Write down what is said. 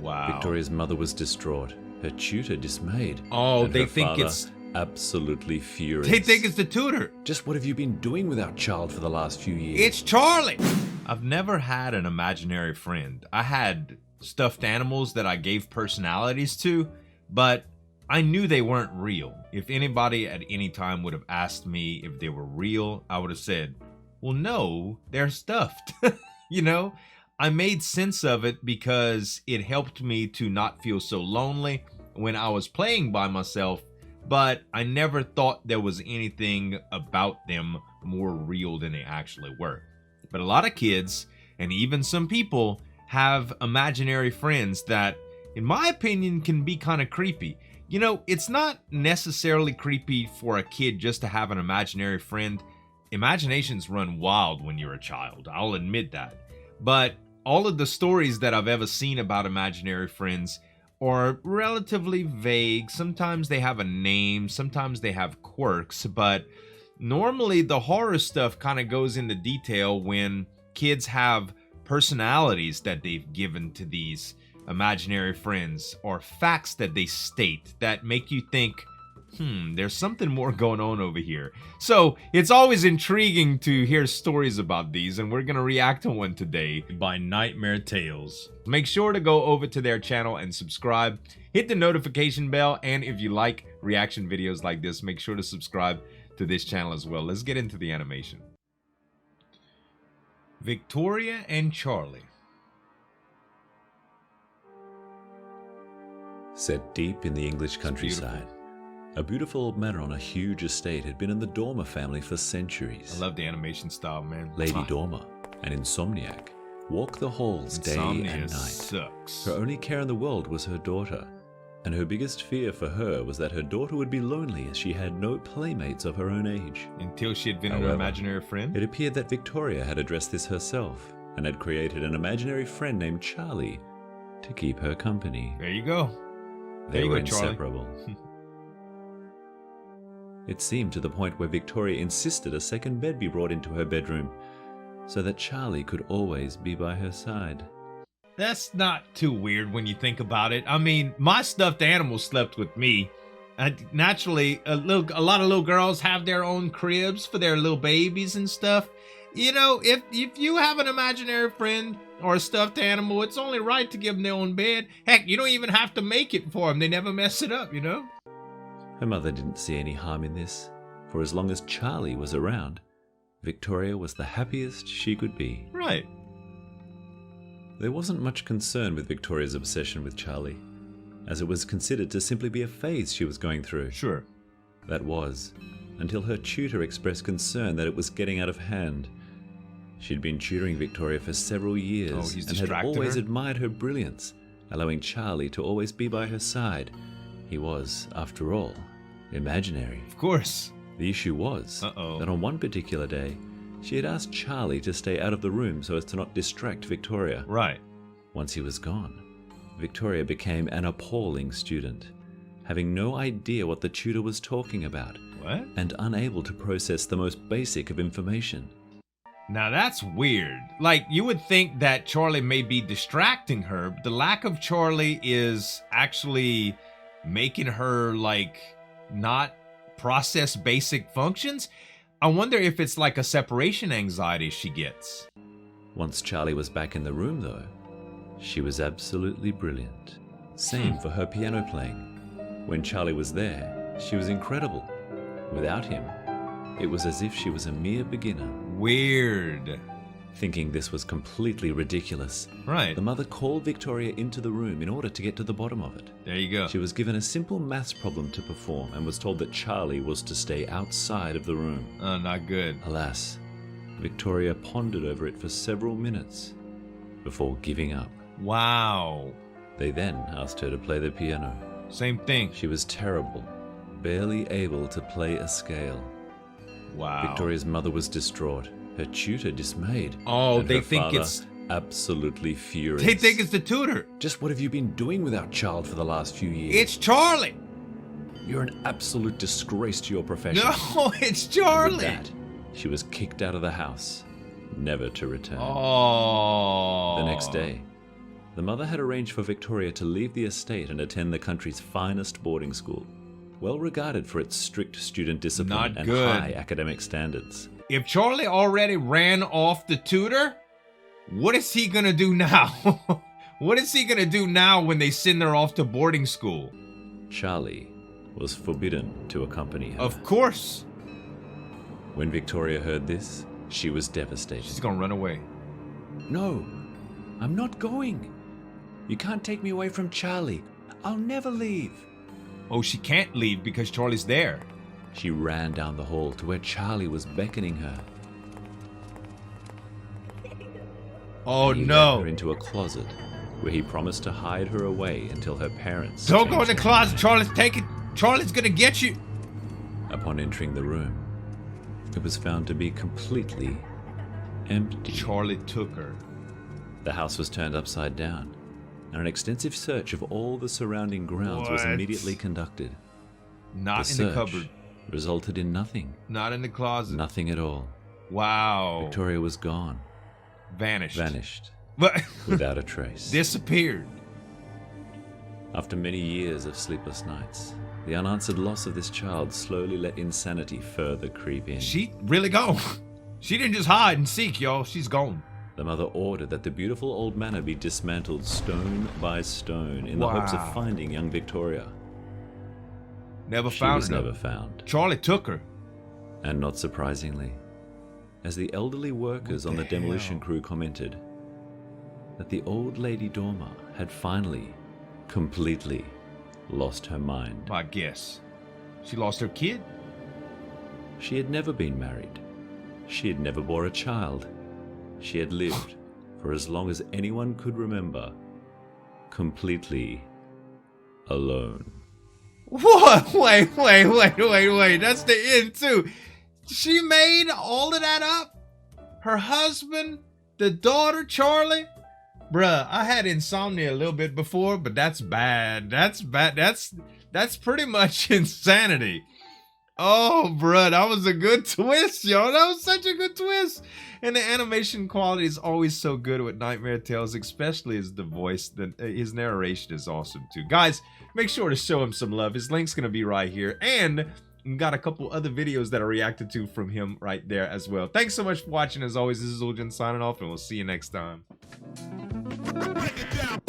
Wow. Victoria's mother was distraught, her tutor dismayed. Oh, and they her think father it's... absolutely furious. They think it's the tutor. Just what have you been doing with our child for the last few years? It's Charlie. I've never had an imaginary friend. I had stuffed animals that I gave personalities to, but I knew they weren't real. If anybody at any time would have asked me if they were real, I would have said, well, no, they're stuffed. You know, I made sense of it because it helped me to not feel so lonely when I was playing by myself, but I never thought there was anything about them more real than they actually were. But a lot of kids, and even some people, have imaginary friends that, in my opinion, can be kind of creepy. You know, it's not necessarily creepy for a kid just to have an imaginary friend. Imaginations run wild when you're a child, I'll admit that. But all of the stories that I've ever seen about imaginary friends are relatively vague. Sometimes they have a name, sometimes they have quirks, but normally the horror stuff kind of goes into detail when kids have personalities that they've given to these imaginary friends, or facts that they state that make you think, there's something more going on over here. So it's always intriguing to hear stories about these, and we're gonna react to one today by Nightmare Tales. Make sure to go over to their channel and subscribe, hit the notification bell, and if you like reaction videos like this, make sure to subscribe to this channel as well. Let's get into the animation. Victoria and Charlie. Set deep in the English countryside, a beautiful old manor on a huge estate had been in the Dormer family for centuries. I love the animation style, man. Lady Dormer, an insomniac, walked the halls day and night. Sucks. Her only care in the world was her daughter, and her biggest fear for her was that her daughter would be lonely as she had no playmates of her own age. Until she had been an However, imaginary friend? It appeared that Victoria had addressed this herself and had created an imaginary friend named Charlie to keep her company. There you go. They were Charlie. inseparable. It seemed to the point where Victoria insisted a second bed be brought into her bedroom so that Charlie could always be by her side. That's not too weird when you think about it. I mean, my stuffed animal slept with me. Naturally, a lot of little girls have their own cribs for their little babies and stuff. You know, if you have an imaginary friend or a stuffed animal, it's only right to give them their own bed. Heck, you don't even have to make it for them. They never mess it up, you know? Her mother didn't see any harm in this, for as long as Charlie was around, Victoria was the happiest she could be. Right. There wasn't much concern with Victoria's obsession with Charlie, as it was considered to simply be a phase she was going through. Sure. That was, until her tutor expressed concern that it was getting out of hand. She'd been tutoring Victoria for several years and had always admired her brilliance, allowing Charlie to always be by her side. He was, after all, imaginary. Of course. The issue was that on one particular day, she had asked Charlie to stay out of the room so as to not distract Victoria. Right. Once he was gone, Victoria became an appalling student, having no idea what the tutor was talking about. What? And unable to process the most basic of information. Now that's weird. Like, you would think that Charlie may be distracting her, but the lack of Charlie is actually making her, like, not process basic functions. I wonder if it's like a separation anxiety she gets. Once Charlie was back in the room, though, she was absolutely brilliant. Same for her piano playing. When Charlie was there, she was incredible. Without him, it was as if she was a mere beginner. Weird. Thinking this was completely ridiculous, right, the mother called Victoria into the room in order to get to the bottom of it. There you go. She was given a simple maths problem to perform and was told that Charlie was to stay outside of the room. Oh, not good. Alas, Victoria pondered over it for several minutes before giving up. Wow. They then asked her to play the piano. Same thing. She was terrible, barely able to play a scale. Wow. Victoria's mother was distraught, her tutor dismayed. Oh, and they her think father it's... absolutely furious. They think it's the tutor. Just what have you been doing with our child for the last few years? It's Charlie. You're an absolute disgrace to your profession. No, it's Charlie. With that, she was kicked out of the house, never to return. Oh. The next day, The mother had arranged for Victoria to leave the estate and attend the country's finest boarding school, well regarded for its strict student discipline and high academic standards. If Charlie already ran off the tutor, what is he gonna do now? What is he gonna do now when they send her off to boarding school? Charlie was forbidden to accompany her. Of course. When Victoria heard this, she was devastated. She's gonna run away. No, I'm not going. You can't take me away from Charlie. I'll never leave. Oh, she can't leave because Charlie's there. She ran down the hall to where Charlie was beckoning her. Oh he no! led her into a closet where he promised to hide her away until her parents. Don't go in the closet, Charlie's taking. Charlie's gonna get you. Upon entering the room, it was found to be completely empty. Charlie took her. The house was turned upside down, and an extensive search of all the surrounding grounds was immediately conducted. Not in the cupboard. Resulted in nothing. Not in the closet. Nothing at all. Wow. Victoria was gone. Vanished. Without a trace. Disappeared. After many years of sleepless nights, the unanswered loss of this child slowly let insanity further creep in. She really gone. She didn't just hide and seek, y'all. She's gone. The mother ordered that the beautiful old manor be dismantled stone by stone in the hopes of finding young Victoria. Never She found was her. never found. Charlie took her. And not surprisingly, as the elderly workers on the demolition crew commented, that the old lady Dorma had finally, completely lost her mind. My guess. She lost her kid? She had never been married. She had never bore a child. She had lived, for as long as anyone could remember, completely alone. What? Wait. That's the end too. She made all of that up? Her husband, the daughter, Charlie? Bruh, I had insomnia a little bit before, but that's bad. That's bad. That's pretty much insanity. Oh, bruh, that was a good twist, yo. That was such a good twist. And the animation quality is always so good with Nightmare Tales, especially as the voice. His narration is awesome, too. Guys, make sure to show him some love. His link's going to be right here. And we got a couple other videos that are reacted to from him right there as well. Thanks so much for watching. As always, this is Zueljin signing off, and we'll see you next time. Break it down.